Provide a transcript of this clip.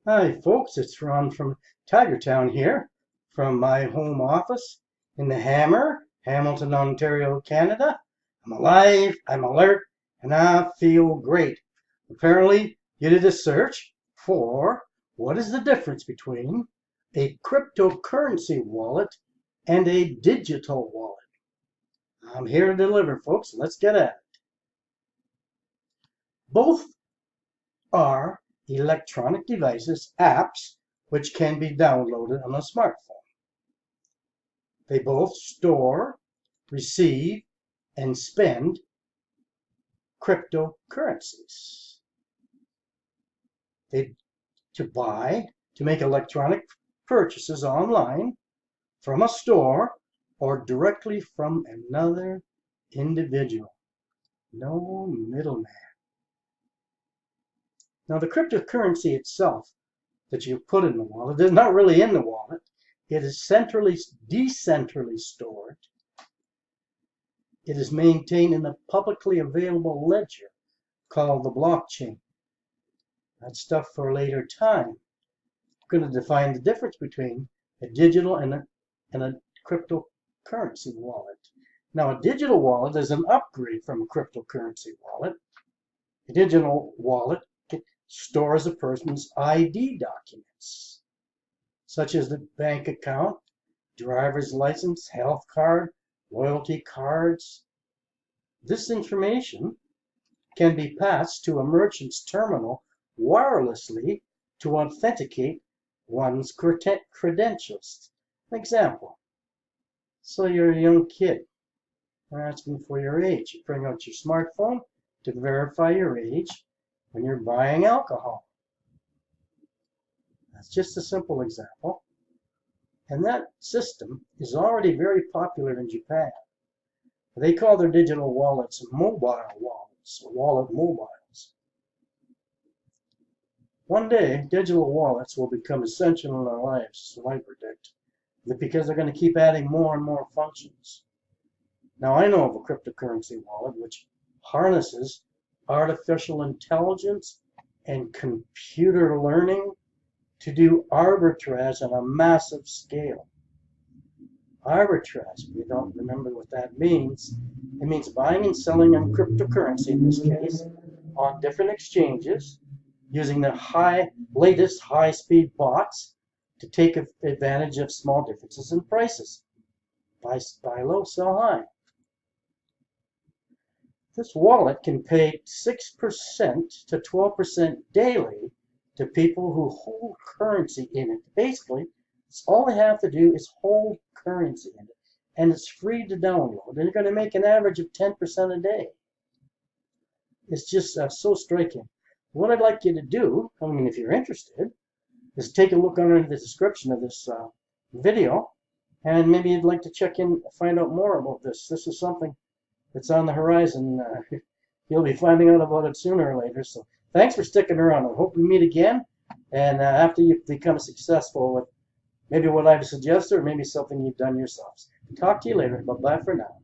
Hi folks, it's Ron from Tigertown here, from my home office in the Hammer, Hamilton, Ontario, Canada. I'm alive, I'm alert, and I feel great. Apparently, you did a search for what is the difference between a cryptocurrency wallet and a digital wallet. I'm here to deliver, folks. Let's get at it. Both are electronic devices, apps, which can be downloaded on a smartphone. They both store, receive, and spend cryptocurrencies. To make electronic purchases online from a store or directly from another individual. No middleman. Now, the cryptocurrency itself that you put in the wallet is not really in the wallet. It is decentrally stored. It is maintained in a publicly available ledger called the blockchain. That's stuff for a later time. We're going to define the difference between a digital and a cryptocurrency wallet. Now, a digital wallet is an upgrade from a cryptocurrency wallet. A digital wallet stores a person's ID documents, such as the bank account, driver's license, health card, loyalty cards. This information can be passed to a merchant's terminal wirelessly to authenticate one's credentials. An example. So you're a young kid. They're asking for your age. You bring out your smartphone to verify your age when you're buying alcohol. That's just a simple example. And that system is already very popular in Japan. They call their digital wallets mobile wallets, wallet mobiles. One day, digital wallets will become essential in our lives, so I predict, because they're going to keep adding more and more functions. Now, I know of a cryptocurrency wallet which harnesses artificial intelligence and computer learning to do arbitrage on a massive scale. Arbitrage, if you don't remember what that means, it means buying and selling on cryptocurrency, in this case, on different exchanges, using the latest high-speed bots to take advantage of small differences in prices. Buy low, sell high. This wallet can pay 6% to 12% daily to people who hold currency in it. Basically, all they have to do is hold currency in it, and it's free to download. And they're going to make an average of 10% a day. It's just so striking. What I'd like you to do, I mean, if you're interested, is take a look under the description of this video, and maybe you'd like to check in, find out more about this. This is something that's on the horizon. You'll be finding out about it sooner or later. So thanks for sticking around. I hope we meet again. And after you've become successful with maybe what I've suggested or maybe something you've done yourselves. Talk to you later. Bye-bye for now.